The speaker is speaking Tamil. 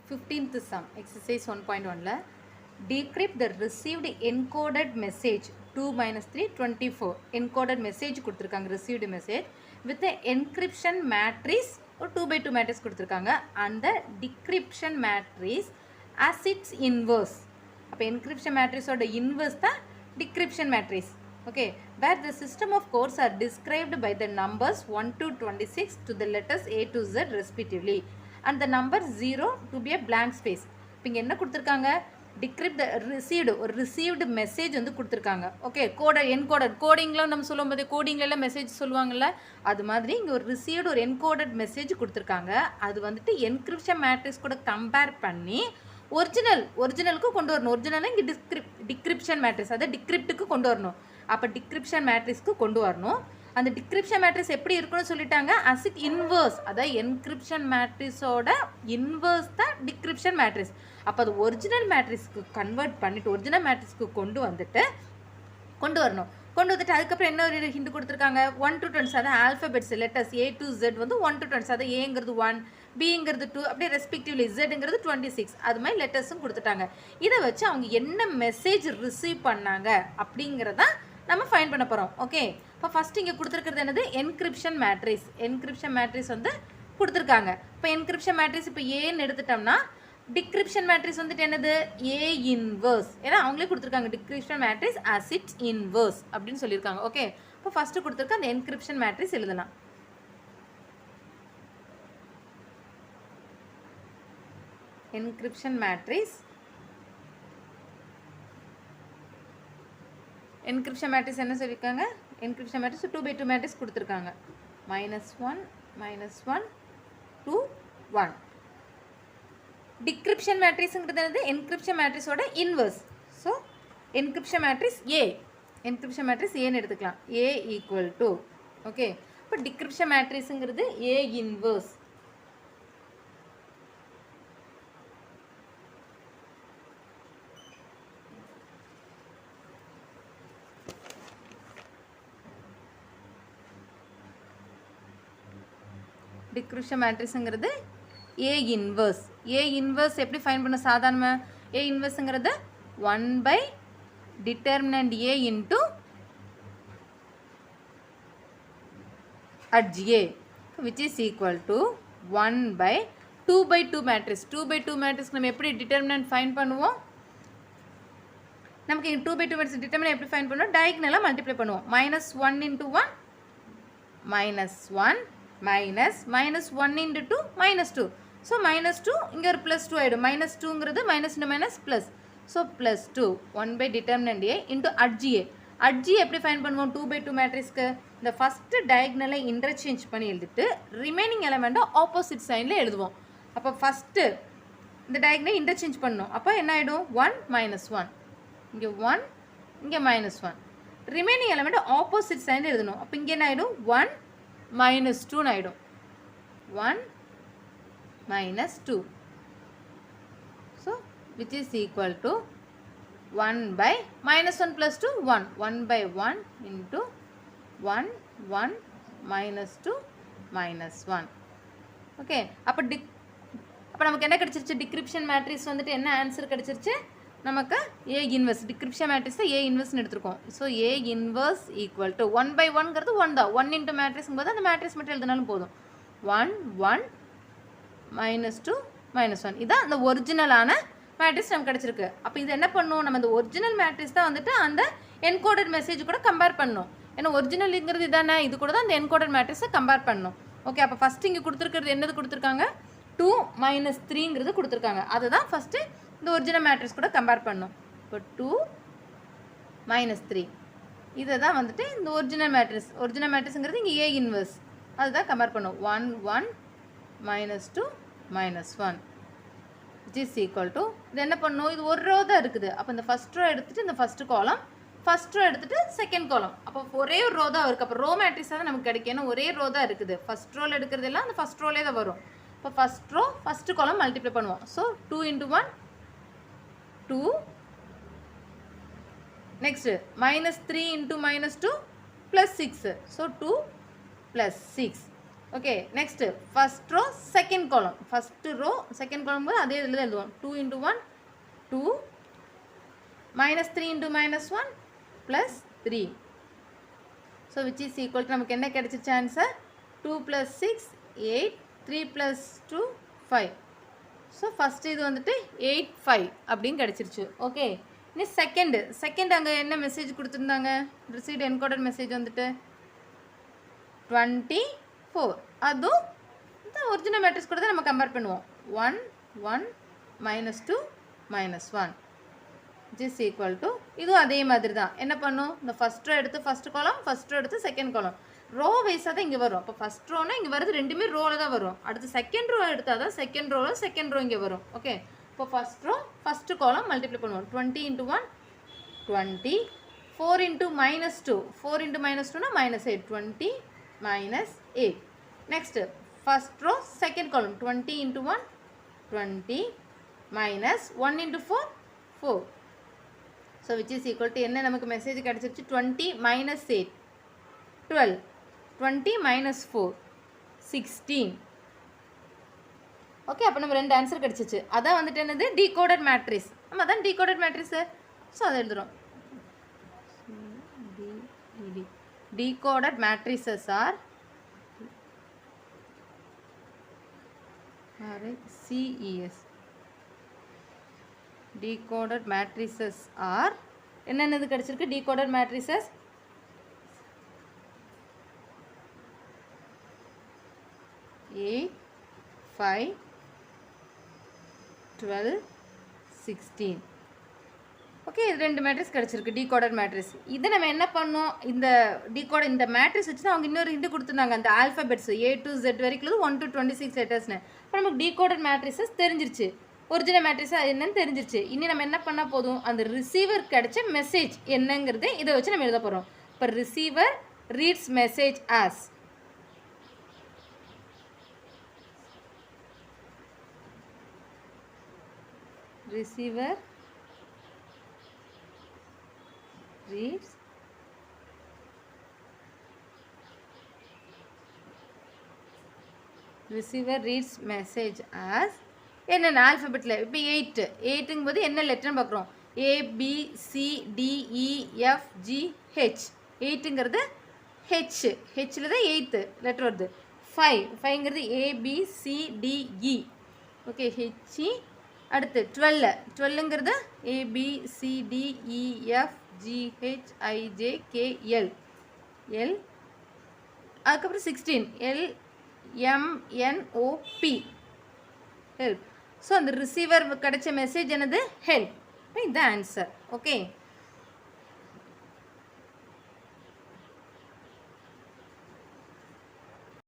15th sum exercise 1.1 decrypt the received encoded message 2 minus 3 24 encoded message கொடுத்திருக்காங்க received message with the encryption matrix ஒரு 2 by 2 matrix கொடுத்திருக்காங்க and the decryption matrix as its inverse அப்போ encryption matrix ஓட inverse தான் decryption matrix okay where the system of codes are described by the numbers 1 to 26 to the letters A to Z respectively and the number 0 to be a blank space. இப்போ இங்கே என்ன கொடுத்துருக்காங்க decrypt the received ஒரு received message வந்து கொடுத்துருக்காங்க ஓகே என்கோடட் கோடிங்லாம் நம்ம சொல்லும் போது கோடிங்லாம் மெசேஜ் சொல்லுவாங்கள்ல அது மாதிரி இங்கே ஒரு received ஒரு என்கோடட் மெசேஜ் கொடுத்துருக்காங்க அது வந்துட்டு என்கிரிப்ஷன் மேட்ரிக்ஸ் கூட கம்பேர் பண்ணி ஒரிஜினலுக்கு கொண்டு வரணும் ஒரிஜினலாக இங்கே டிக்ரிப்ஷன் மேட்ரிக்ஸ் அதை டிக்ரிப்டுக்கு கொண்டு வரணும் அப்போ டிக்ரிப்ஷன் மேட்ரிக்ஸ்க்கு கொண்டு வரணும் அந்த டிக்ரிப்ஷன் மேட்ரிக்ஸ் எப்படி இருக்குன்னு சொல்லிட்டாங்க அஸ் இட் இன்வர்ஸ் அதாவது என்கிரிப்ஷன் மேட்ரிக்ஸோட இன்வர்ஸ் தான் டிக்ரிப்ஷன் மேட்ரிக்ஸ் அப்போ அது ஒரிஜினல் மேட்ரிக்ஸ்க்கு கன்வெர்ட் பண்ணிவிட்டு ஒரிஜினல் மேட்ரிக்ஸ்க்கு கொண்டு வரணும் அதுக்கப்புறம் என்ன ஒரு ஹிண்ட் கொடுத்துருக்காங்க 1 to 20 அதாவது alphabets letters A to Z வந்து 1 to 20 அதாவது ஏங்கிறது 1 பிங்கிறது 2 அப்படியே ரெஸ்பெக்டிவ்லி Z-ங்கிறது 26 அது மாதிரி லெட்டர்ஸும் கொடுத்துட்டாங்க இதை வச்சு அவங்க என்ன மெசேஜ் ரிசீவ் பண்ணாங்க அப்படிங்கிறத நம்ம ஃபைண்ட் பண்ண போகிறோம் ஓகே இப்போ ஃபஸ்ட் இங்கே கொடுத்துருக்கிறது என்னது என்கிரிப்ஷன் மேட்ரிக்ஸ் வந்து கொடுத்துருக்காங்க இப்போ என்கிரிப்ஷன் மேட்ரிக்ஸ் இப்போ ஏன்னு எடுத்துட்டோம்னா டிக்ரிப்ஷன் மேட்ரிக்ஸ் வந்துட்டு என்னது ஏ இன்வர்ஸ் ஏன்னா அவங்களே கொடுத்துருக்காங்க decryption matrix as its inverse அப்படின்னு சொல்லியிருக்காங்க ஓகே இப்போ ஃபஸ்ட்டு கொடுத்துருக்க அந்த என்கிரிப்ஷன் மேட்ரிக்ஸ் எழுதலாம் encryption matrix என்ன சொல்லியிருக்காங்க encryption matrix 2 by 2 matrix கொடுத்துருக்காங்க -1 2 1 decryption matrixங்கிறது என்னது encryption matrixோட inverse so encryption matrix A ன்னு எடுத்துக்கலாம் A equal to ஓகே இப்போ decryption matrixங்கிறது A inverse டிக்ரிப்ஷன் மேட்ரிக்ஸுங்கிறது A இன்வர்ஸ் எப்படி ஃபைண்ட் பண்ண சாதாரணமாக A இன்வர்ஸுங்கிறது 1 by determinant A into at A which is equal to 1 by 2 by 2 matrix 2 by 2 matrix நம்ம எப்படி டிட்டர்மினன்ட் ஃபைண்ட் பண்ணுவோம் நமக்கு 2 by 2 மேட்ரிக்ஸ் டிட்டர்மினன்ட் எப்படி ஃபைண்ட் பண்ணுவோம் டயகனலாக மல்டிப்ளை பண்ணுவோம் -1 into 1 -1 minus 1 into 2 -2 so -2 இங்கே ஒரு +2 ஆகிடும் -2ங்கிறது minus into minus plus so +2 1 by determinant A into at G எப்படி ஃபைண்ட் பண்ணுவோம் 2 by 2 மேட்ரிக்ஸ்க்கு இந்த ஃபஸ்ட்டு டயக்னலை இன்டர்சேஞ்ச் பண்ணி எழுதிட்டு ரிமைனிங் எலமெண்ட்டை ஆப்போசிட் சைனில் எழுதுவோம் அப்போ ஃபஸ்ட்டு இந்த டயக்னலை இன்டர்சேஞ்ச் பண்ணணும் அப்போ என்ன ஆகிடும் 1 -1 இங்கே 1 இங்கே -1 ரிமைனிங் எலமெண்ட்டை ஆப்போசிட் சைனில் எழுதணும் அப்போ இங்கே என்ன ஆகிடும் 1 -2 ஆகிடும் 1 -2 so which is equal to 1 by -1 plus 2 1 by 1 into 1 -2 -1 okay அப்போ நமக்கு என்ன கிடச்சிருச்சு டிக்ரிப்ஷன் மேட்ரிக்ஸ் வந்துட்டு என்ன ஆன்சர் கிடச்சிருச்சு நமக்கு A inverse decryption matrix A இன்வர்ஸ்னு எடுத்துருக்கோம் so A inverse equal to 1 by 1ங்கிறது 1 தான் 1 இன்ட்டு மேட்ரிக்ஸுங்கும் போது அந்த மேட்ரிக்ஸ் மட்டும் எழுதினாலும் போதும் 1 -2 -1 இதான் அந்த ஒரிஜினலான மேட்ரிக்ஸ் நமக்கு கிடச்சிருக்கு அப்போ இது என்ன பண்ணும் நம்ம இந்த ஒரிஜினல் மேட்ரிக்ஸ் தான் வந்துட்டு அந்த என்கோடட் மெசேஜ் கூட கம்பேர் பண்ணணும் ஏன்னா ஒரிஜினலுங்கிறது இதானே இது கூட தான் அந்த என்கோடட் மேட்ரிக்ஸை கம்பேர் பண்ணணும் ஓகே அப்போ ஃபஸ்ட்டு இங்கே கொடுத்துருக்கிறது என்னது கொடுத்துருக்காங்க 2 - 3ங்கிறது கொடுத்துருக்காங்க அதுதான் ஃபஸ்ட்டு இந்த ஒரிஜினல் மேட்ரிக்ஸ் கூட கம்பேர் பண்ணும் இப்போ 2 - 3 இதை தான் வந்துட்டு இந்த ஒரிஜினல் மேட்ரிக்ஸுங்கிறது இங்கே A இன்வர்ஸ் அதுதான் கம்பேர் பண்ணும் 1 -2 -1 which is equal to இது என்ன பண்ணும் இது ஒரு ரோ தான் இருக்குது அப்போ இந்த ஃபஸ்ட் ரோ எடுத்துகிட்டு இந்த ஃபஸ்ட்டு காலம் ஃபஸ்ட் ரோ எடுத்துகிட்டு செகண்ட் காலம் அப்போ ஒரே ஒரு ரோ தான் இருக்குது அப்போ ரோ மேட்ரிக்ஸாக தான் நமக்கு கிடைக்கும் ஏன்னா ஒரே ரோ தான் இருக்குது ஃபஸ்ட் ரோவில் எடுக்கிறதெல்லாம் அந்த ஃபஸ்ட் ரோலே தான் வரும் இப்போ first row first column multiply பண்ணுவோம் so 2 into 1 2 next -3 into -2 plus 6 so 2 plus 6 okay next first row second column, first row second column போது அதே இதில் தான் எழுதுவோம். 2 into 1 2 minus 3 into minus 1 plus 3. So which is equal to நமக்கு என்ன கிடைச்சிச்சு answer 2 plus 6 8 3 plus 2 5. So first இது வந்துட்டு 8 5 அப்படின்னு கிடச்சிருச்சு. ஓகே இனி செகண்ட் அங்கே என்ன மெசேஜ் கொடுத்துருந்தாங்க, ரிசீவ்ட் என்கோடட் மெசேஜ் வந்துட்டு 24. அதுவும் இந்த ஒரிஜினல் மேட்ரிக்ஸ் கூட தான் நம்ம கம்பேர் பண்ணுவோம். 1 1 -2 -1 இஸ் ஈக்குவல் டு இதுவும் அதே மாதிரி தான். என்ன பண்ணும், இந்த ஃபஸ்ட் ரோ எடுத்து ஃபஸ்ட் காலம், ஃபஸ்ட் ரோ எடுத்து செகண்ட் காலம், ரோ வைஸாக தான் இங்கே வரும். அப்போ ஃபஸ்ட் ரோனா இங்கே வருது ரெண்டுமே ரோவில் தான் வரும். அடுத்து செகண்ட் ரோ எடுத்தால் தான் செகண்ட் ரோ இங்கே வரும். ஓகே இப்போ first row first column multiply பண்ணுவோம். 20 into 1 20 4 into -2 4 into -2 -8 20 -8. Next first row second column 20 into 1 20 minus 1 into 4 4. So which is equal to என்ன நமக்கு மெசேஜ் கிடச்சிருச்சு 20 minus 8 12 20 minus 4 16. ஓகே அப்போ நம்ம ரெண்டு ஆன்சர் கிடச்சிச்சு. அதான் வந்துட்டு என்னது டீகோடட் மேட்ரிக்ஸ். நம்ம அதான் டீகோடட் மேட்ரிக்ஸு. ஸோ அதை எழுதுகிறோம். Decoded matrices are CES. Decoded matrices are என்னென்னது கிடைச்சிருக்கு decoded matrices 8 5 12 16. ஓகே இது ரெண்டு மேட்ரிக்ஸ் கிடச்சிருக்கு டீகோடட் மேட்ரிக்ஸ். இதை நம்ம என்ன பண்ணோம், இந்த மேட்ரிக்ஸ் வச்சு தான் அவங்க இன்னொரு ஹிண்ட் கொடுத்துருந்தாங்க. அந்த ஆல்ஃபபெட்ஸ் A to Z வரைக்கும் 1 to 26 லெட்டர்ஸ்னு. இப்போ நமக்கு டீகோடட் மேட்ரிக்ஸஸ் தெரிஞ்சிருச்சு, ஒரிஜினல் மேட்ரிக்ஸ் என்னன்னு தெரிஞ்சிருச்சு. இனி நம்ம என்ன பண்ணால் போதும், அந்த ரிசீவர் கிடைச்ச மெசேஜ் என்னங்கிறது இதை வச்சு நம்ம எழுத போகிறோம். இப்போ receiver reads message as receiver reads message as என்னென்ன ஆல்ஃபபெட்டில். இப்போ 8ங்கும் போது என்ன லெட்டர்னு பார்க்குறோம், ABCDEFGH. 8ங்கிறது ஹெச்சில் தான் 8th லெட்டர் வருது. 5ங்கிறது ABCDE. Okay HE. அடுத்து 12ங்கிறது ABCDEFGHIJKL. அதுக்கப்புறம் 16 LMNOP ஹெல்ப். ஸோ அந்த ரிசீவர் கிடைச்ச மெசேஜ் என்னது ஹெல்ப். இதுதான் ஆன்சர். ஓகே.